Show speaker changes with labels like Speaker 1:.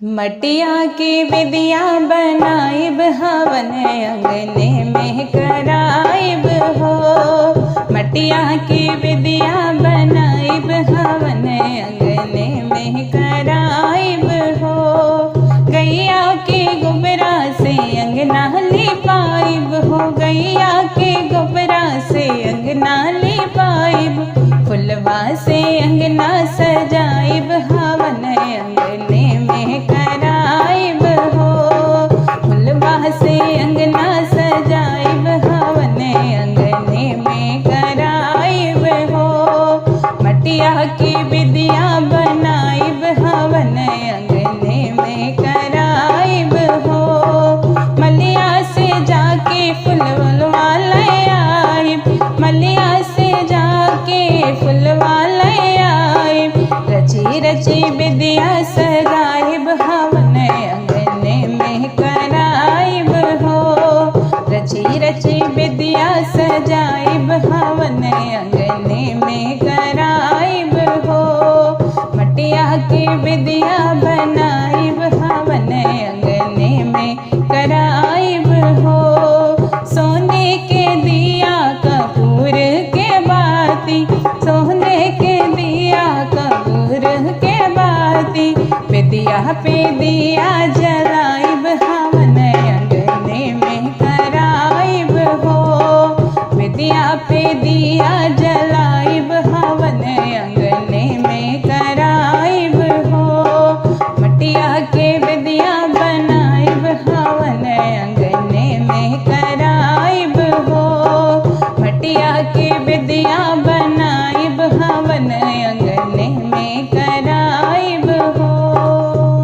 Speaker 1: मटिया की विदिया बनाइब हवन अंगने में कराइब हो। मटिया की विदिया बनाइब हवन अंगने में कराइब हो। गैया के गोबरा से अंगना लिपाइब हो। गैया के गोबरा से अंगना लिपाइब। फुलवा से अंगना सजाइब हवन अंगने में कराइब हो। फुलवा से अंगना सजाइब हवन अंगने में कराइब हो। मटिया की विदिया बनाइब हवन अंगने में कराइब हो। मलिया से जाके फुलवा ले आइब। मलिया से जाके फुलवा ले आइब। रची रची विदिया सजाइब हवन अंगने में कराइब हो। रची रची विदिया सजाइब हवन अंगने में कराइब हो। मटिया की विदिया बनाइब हवन अंगने में कराइब हो। सोने के दिया कपूर के बाती। सोने के दिया कपूर के बाती। विदिया पे दिया जलाइब हवन अंगने में कराइब हो। विदिया पे दिया जलाइब।